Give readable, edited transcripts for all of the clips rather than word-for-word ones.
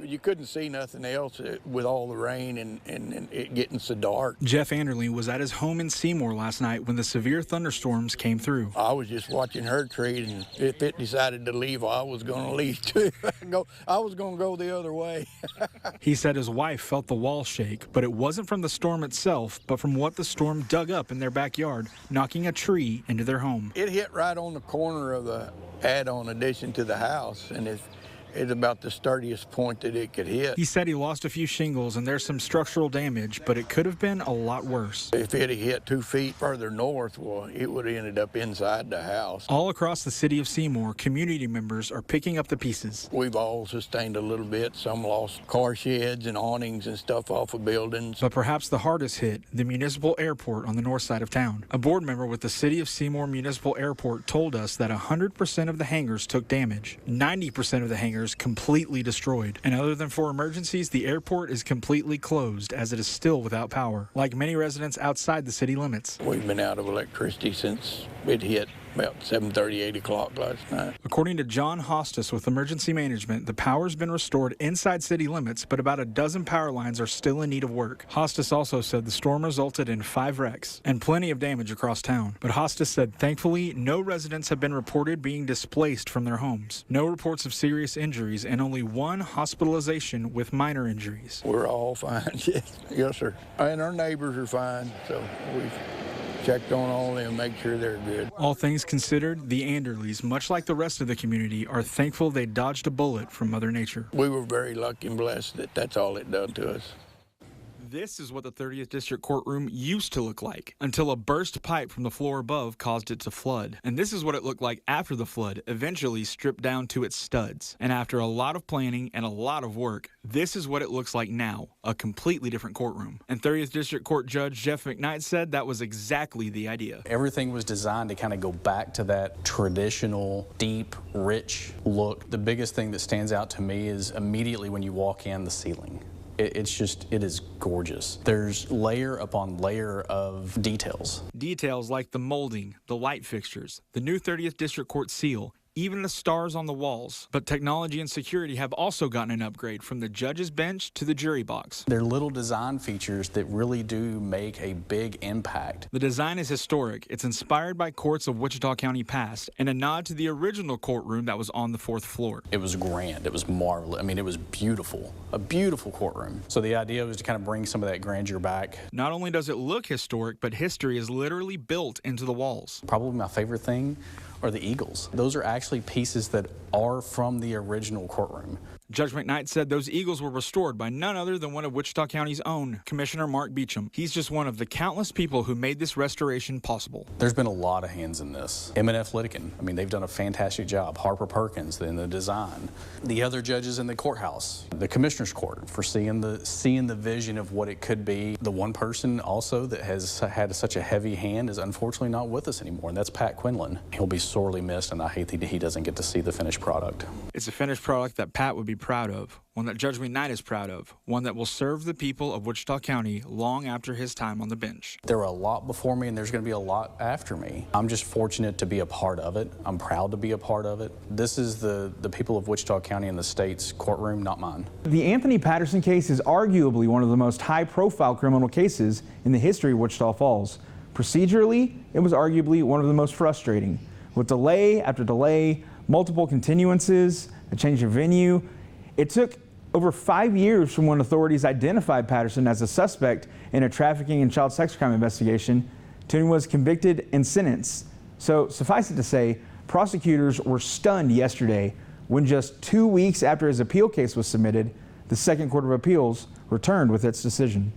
You couldn't see nothing else with all the rain and it getting so dark. Jeff Anderle was at his home in Seymour last night when the severe thunderstorms came through. I was just watching her trade, and if it decided to leave, I was going to leave too. I was going to go the other way. He said his wife felt the wall shake, but it wasn't from the storm itself, but from what the storm dug up in their backyard, knocking a tree into their home. It hit right on the corner of the add-on addition to the house, and it's about the sturdiest point that it could hit. He said he lost a few shingles and there's some structural damage, but it could have been a lot worse. If it had hit 2 feet further north, well, it would have ended up inside the house. All across the city of Seymour, community members are picking up the pieces. We've all sustained a little bit. Some lost car sheds and awnings and stuff off of buildings. But perhaps the hardest hit, the municipal airport on the north side of town. A board member with the City of Seymour Municipal Airport told us that 100% of the hangars took damage. 90% of the hangars completely destroyed. And other than for emergencies, the airport is completely closed as it is still without power, like many residents outside the city limits. We've been out of electricity since it hit about 7:30, 8 o'clock last night. According to John Hostis with Emergency Management, the power's been restored inside city limits, but about a dozen power lines are still in need of work. Hostis also said the storm resulted in 5 wrecks and plenty of damage across town. But Hostis said thankfully no residents have been reported being displaced from their homes. No reports of serious injuries and only 1 hospitalization with minor injuries. We're all fine, yes sir. And our neighbors are fine, so we've checked on all of them, make sure they're good. All things considered, the Anderles, much like the rest of the community, are thankful they dodged a bullet from Mother Nature. We were very lucky and blessed that that's all it done to us. This is what the 30th District Courtroom used to look like until a burst pipe from the floor above caused it to flood. And this is what it looked like after the flood, eventually stripped down to its studs. And after a lot of planning and a lot of work, this is what it looks like now, a completely different courtroom. And 30th District Court Judge Jeff McKnight said that was exactly the idea. Everything was designed to kind of go back to that traditional, deep, rich look. The biggest thing that stands out to me is immediately when you walk in, the ceiling. It is gorgeous. There's layer upon layer of details. Details like the molding, the light fixtures, the new 30th District Court seal, even the stars on the walls. But technology and security have also gotten an upgrade from the judge's bench to the jury box. They're little design features that really do make a big impact. The design is historic. It's inspired by courts of Wichita County past and a nod to the original courtroom that was on the 4th floor. It was grand. It was marvelous. I mean, it was beautiful. A beautiful courtroom. So the idea was to kind of bring some of that grandeur back. Not only does it look historic, but history is literally built into the walls. Probably my favorite thing are the eagles. Those are actually pieces that are from the original courtroom. Judge McKnight said those eagles were restored by none other than one of Wichita County's own, Commissioner Mark Beecham. He's just one of the countless people who made this restoration possible. There's been a lot of hands in this. M&F Litigan, I mean, they've done a fantastic job. Harper Perkins in the design. The other judges in the courthouse, the Commissioner's Court for seeing the vision of what it could be. The one person also that has had such a heavy hand is unfortunately not with us anymore, and that's Pat Quinlan. He'll be sorely missed, and I hate that he doesn't get to see the finished product. It's a finished product that Pat would be proud of, one that Judge McKnight is proud of, one that will serve the people of Wichita County long after his time on the bench. There were a lot before me, and there's going to be a lot after me. I'm just fortunate to be a part of it. I'm proud to be a part of it. This is the people of Wichita County and the state's courtroom, not mine. The Anthony Patterson case is arguably one of the most high-profile criminal cases in the history of Wichita Falls. Procedurally, it was arguably one of the most frustrating. With delay after delay, multiple continuances, a change of venue, it took over 5 years from when authorities identified Patterson as a suspect in a trafficking and child sex crime investigation to when he was convicted and sentenced. So suffice it to say, prosecutors were stunned yesterday when just 2 weeks after his appeal case was submitted, the Second Court of Appeals returned with its decision.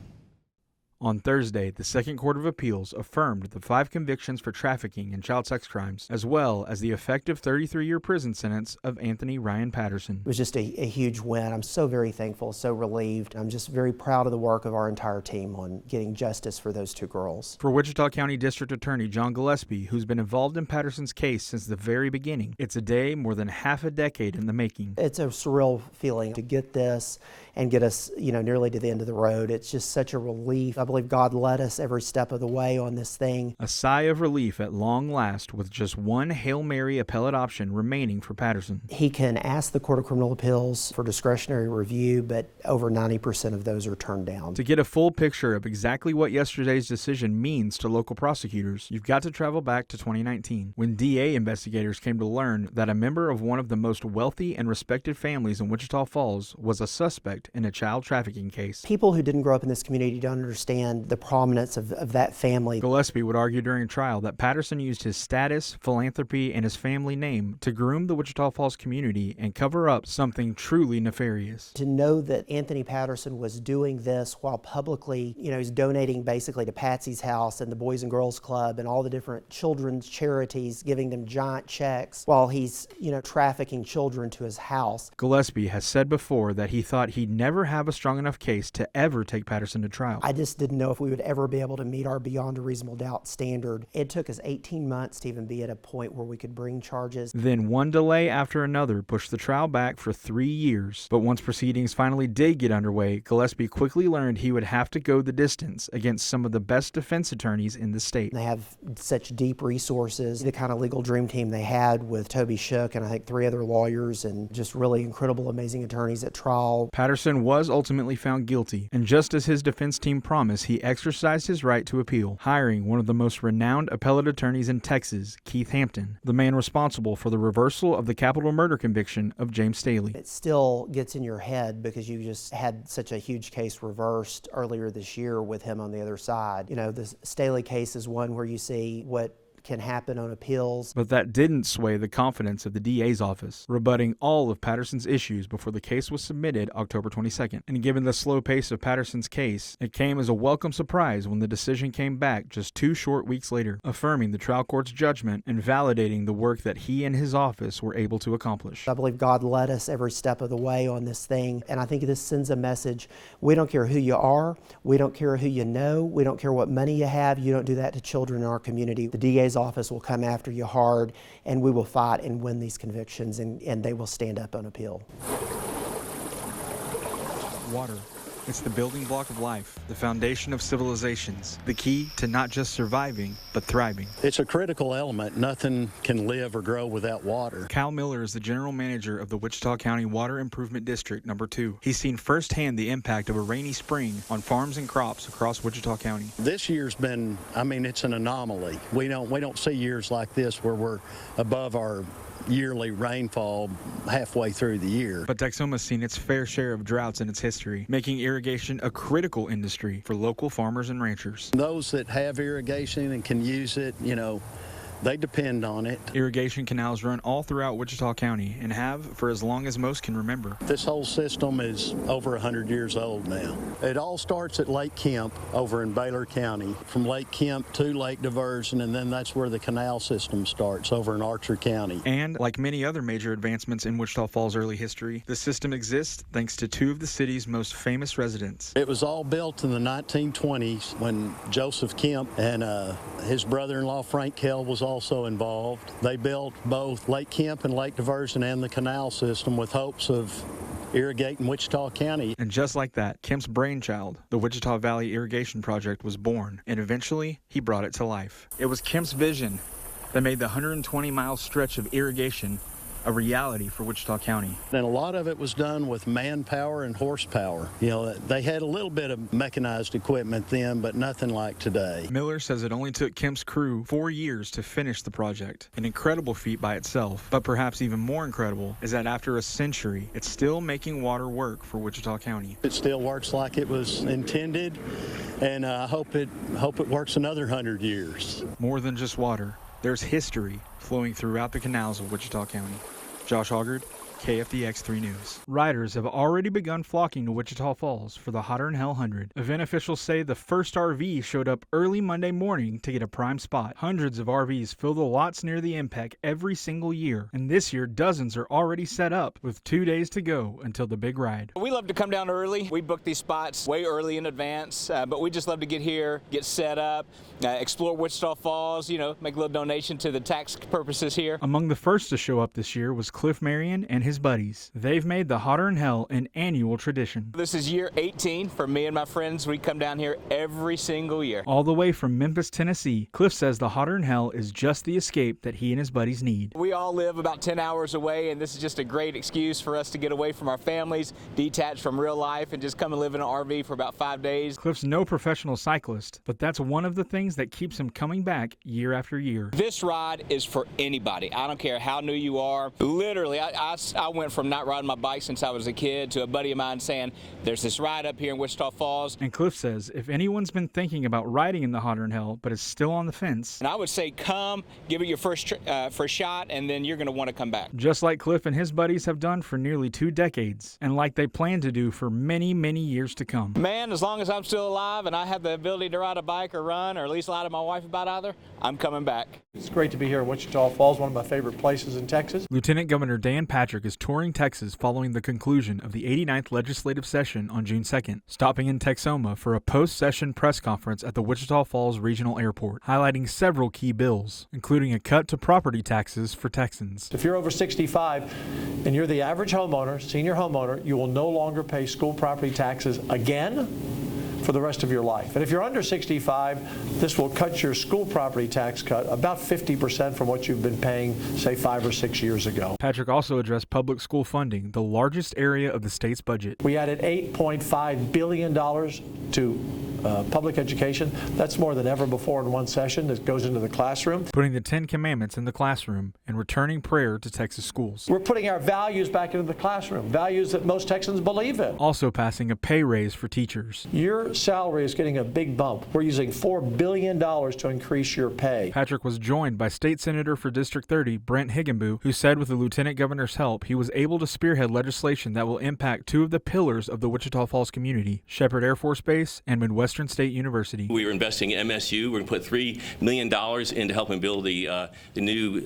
On Thursday, the Second Court of Appeals affirmed the 5 convictions for trafficking and child sex crimes, as well as the effective 33-year prison sentence of Anthony Ryan Patterson. It was just a huge win. I'm so very thankful, so relieved. I'm just very proud of the work of our entire team on getting justice for those 2 girls. For Wichita County District Attorney John Gillespie, who's been involved in Patterson's case since the very beginning, it's a day more than half a decade in the making. It's a surreal feeling to get this and get us, nearly to the end of the road. It's just such a relief. I believe God led us every step of the way on this thing. A sigh of relief at long last, with just one Hail Mary appellate option remaining for Patterson. He can ask the Court of Criminal Appeals for discretionary review, but over 90% of those are turned down. To get a full picture of exactly what yesterday's decision means to local prosecutors, you've got to travel back to 2019, when DA investigators came to learn that a member of one of the most wealthy and respected families in Wichita Falls was a suspect in a child trafficking case. People who didn't grow up in this community don't understand the prominence of that family. Gillespie would argue during trial that Patterson used his status, philanthropy, and his family name to groom the Wichita Falls community and cover up something truly nefarious. To know that Anthony Patterson was doing this while publicly, he's donating basically to Patsy's House and the Boys and Girls Club and all the different children's charities, giving them giant checks while he's, trafficking children to his house. Gillespie has said before that he thought he'd never have a strong enough case to ever take Patterson to trial. I just didn't know if we would ever be able to meet our beyond a reasonable doubt standard. It took us 18 months to even be at a point where we could bring charges. Then one delay after another pushed the trial back for 3 years. But once proceedings finally did get underway, Gillespie quickly learned he would have to go the distance against some of the best defense attorneys in the state. They have such deep resources, the kind of legal dream team they had with Toby Shook and I think 3 other lawyers and just really incredible, amazing attorneys at trial. Patterson was ultimately found guilty, and just as his defense team promised, he exercised his right to appeal, hiring one of the most renowned appellate attorneys in Texas, Keith Hampton, the man responsible for the reversal of the capital murder conviction of James Staley. It still gets in your head because you just had such a huge case reversed earlier this year with him on the other side. The Staley case is one where you see what can happen on appeals. But that didn't sway the confidence of the DA's office, rebutting all of Patterson's issues before the case was submitted October 22nd. And given the slow pace of Patterson's case, it came as a welcome surprise when the decision came back just 2 short weeks later, affirming the trial court's judgment and validating the work that he and his office were able to accomplish. I believe God led us every step of the way on this thing, and I think this sends a message. We don't care who you are, we don't care who you know, we don't care what money you have, you don't do that to children in our community. The DA's office will come after you hard, and we will fight and win these convictions, and they will stand up on appeal. Water. It's the building block of life, the foundation of civilizations, the key to not just surviving, but thriving. It's a critical element. Nothing can live or grow without water. Cal Miller is the general manager of the Wichita County Water Improvement District No. 2. He's seen firsthand the impact of a rainy spring on farms and crops across Wichita County. This year's been, it's an anomaly. We don't see years like this where we're above our yearly rainfall halfway through the year. But Texoma's seen its fair share of droughts in its history, making irrigation a critical industry for local farmers and ranchers. Those that have irrigation and can use it, they depend on it. Irrigation canals run all throughout Wichita County and have for as long as most can remember. This whole system is over 100 years old now. It all starts at Lake Kemp over in Baylor County. From Lake Kemp to Lake Diversion, and then that's where the canal system starts over in Archer County. And like many other major advancements in Wichita Falls' early history, the system exists thanks to 2 of the city's most famous residents. It was all built in the 1920s when Joseph Kemp and his brother-in-law Frank Kell was also involved. They built both Lake Kemp and Lake Diversion and the canal system with hopes of irrigating Wichita County. And just like that, Kemp's brainchild, the Wichita Valley Irrigation Project, was born, and eventually he brought it to life. It was Kemp's vision that made the 120-mile stretch of irrigation a reality for Wichita County. And a lot of it was done with manpower and horsepower. They had a little bit of mechanized equipment then, but nothing like today. Miller says it only took Kemp's crew 4 years to finish the project, an incredible feat by itself. But perhaps even more incredible is that after a century, it's still making water work for Wichita County. It still works like it was intended, and I hope it works another 100 years. More than just water, there's history flowing throughout the canals of Wichita County. Josh Hoggard, KFDX 3 News. Riders have already begun flocking to Wichita Falls for the Hotter Than Hell 100. Event officials say the first RV showed up early Monday morning to get a prime spot. Hundreds of RVs fill the lots near the impact every single year, and this year dozens are already set up with 2 days to go until the big ride. We love to come down early. We book these spots way early in advance, but we just love to get here, get set up, explore Wichita Falls, make a little donation to the tax purposes here. Among the first to show up this year was Cliff Marion and his buddies. They've made the Hotter than Hell an annual tradition. This is year 18 for me and my friends. We come down here every single year. All the way from Memphis, Tennessee, Cliff says the Hotter than Hell is just the escape that he and his buddies need. We all live about 10 hours away, and this is just a great excuse for us to get away from our families, detach from real life, and just come and live in an RV for about 5 days. Cliff's no professional cyclist, but that's one of the things that keeps him coming back year after year. This ride is for anybody. I don't care how new you are. Literally, I went from not riding my bike since I was a kid to a buddy of mine saying, there's this ride up here in Wichita Falls. And Cliff says if anyone's been thinking about riding in the Hotter than Hell but is still on the fence, and I would say come, give it your first shot, and then you're going to want to come back. Just like Cliff and his buddies have done for nearly 2 decades, and like they plan to do for many, many years to come. Man, as long as I'm still alive and I have the ability to ride a bike or run, or at least lie to my wife about either, I'm coming back. It's great to be here in Wichita Falls, one of my favorite places in Texas. Lieutenant Governor Dan Patrick is touring Texas following the conclusion of the 89th legislative session on June 2nd, stopping in Texoma for a post-session press conference at the Wichita Falls Regional Airport, highlighting several key bills, including a cut to property taxes for Texans. If you're over 65 and you're the average homeowner, senior homeowner, you will no longer pay school property taxes again for the rest of your life. And if you're under 65, this will cut your school property tax cut about 50% from what you've been paying, say, 5 or 6 years ago. Patrick also addressed public school funding, the largest area of the state's budget. We added $8.5 billion to public education. That's more than ever before in one session. That goes into the classroom. Putting the 10 Commandments in the classroom and returning prayer to Texas schools. We're putting our values back into the classroom, values that most Texans believe in. Also passing a pay raise for teachers. Your salary is getting a big bump. We're using $4 billion to increase your pay. Patrick was joined by State Senator for District 30, Brent Higginbotham, who said with the Lieutenant Governor's help, he was able to spearhead legislation that will impact 2 of the pillars of the Wichita Falls community, Shepherd Air Force Base and Midwestern State University. We are investing in MSU. We're going to put $3 million into helping build the new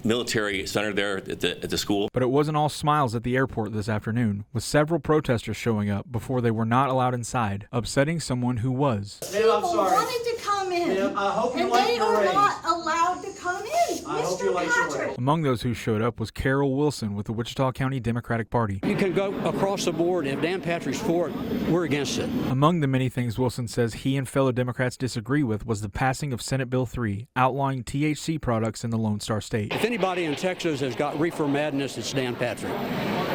military center there at the school. But it wasn't all smiles at the airport this afternoon, with several protesters showing up before they were not allowed inside, upsetting someone who was. People wanted to come in, and they are not allowed to come in, Mr. Patrick. Among those who showed up was Carol Wilson with the Wichita County Democratic Party. You can go across the board. If Dan Patrick's for it, we're against it. Among the many things Wilson says he and fellow Democrats disagree with was the passing of Senate Bill 3, outlawing THC products in the Lone Star State. If anybody in Texas has got reefer madness, it's Dan Patrick.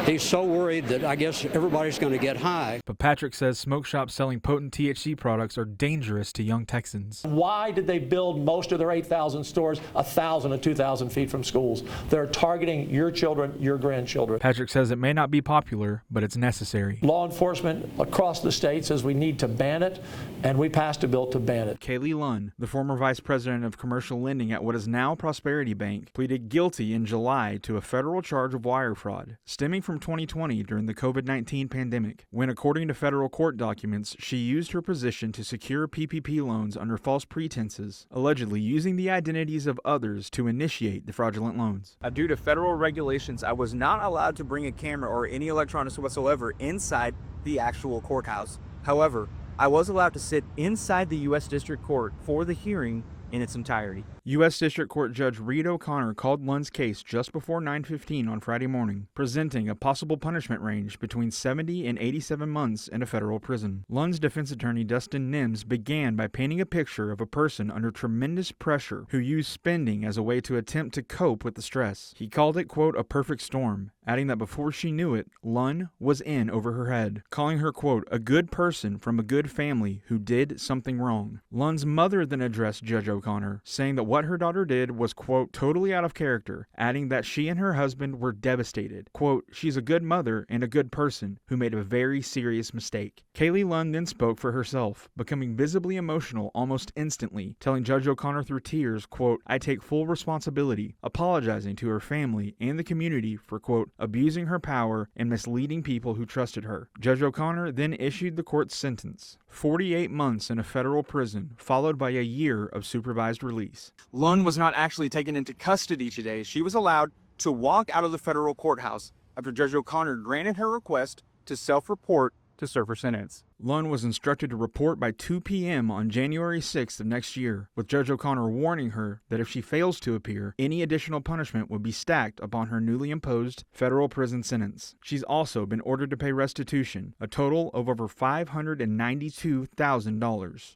He's so worried that I guess everybody's going to get high. But Patrick says smoke shops selling potent THC products are dangerous to young Texans. Why did they build most of their 8,000 stores 1,000 to 2,000 feet from schools? They're targeting your children, your grandchildren. Patrick says it may not be popular, but it's necessary. Law enforcement across the state says we need to ban it, and we passed a bill to ban it. Kaylee Lunn, the former vice president of commercial lending at what is now Prosperity Bank, pleaded guilty in July to a federal charge of wire fraud, stemming from 2020 during the COVID-19 pandemic, when, according to federal court documents, she used her position to secure PPP loans under false pretenses, allegedly using the identities of others to initiate the fraudulent loans. Due to federal regulations, I was not allowed to bring a camera or any electronics whatsoever inside the actual courthouse. However, I was allowed to sit inside the U.S. District Court for the hearing in its entirety. U.S. District Court Judge Reed O'Connor called Lunn's case just before 9:15 on Friday morning, presenting a possible punishment range between 70 and 87 months in a federal prison. Lunn's defense attorney Dustin Nims began by painting a picture of a person under tremendous pressure who used spending as a way to attempt to cope with the stress. He called it, quote, a perfect storm, adding that before she knew it, Lunn was in over her head, calling her, quote, a good person from a good family who did something wrong. Lunn's mother then addressed Judge O'Connor, saying that what her daughter did was, quote, totally out of character, adding that she and her husband were devastated. Quote, she's a good mother and a good person who made a very serious mistake. Kaylee Lunn then spoke for herself, becoming visibly emotional almost instantly, telling Judge O'Connor through tears, quote, I take full responsibility, apologizing to her family and the community for, quote, abusing her power and misleading people who trusted her. Judge O'Connor then issued the court's sentence, 48 months in a federal prison, followed by a year of supervised release. Lunn was not actually taken into custody today. She was allowed to walk out of the federal courthouse after Judge O'Connor granted her request to self-report to serve her sentence. Lunn was instructed to report by 2 p.m. on January 6th of next year, with Judge O'Connor warning her that if she fails to appear, any additional punishment would be stacked upon her newly imposed federal prison sentence. She's also been ordered to pay restitution, a total of over $592,000.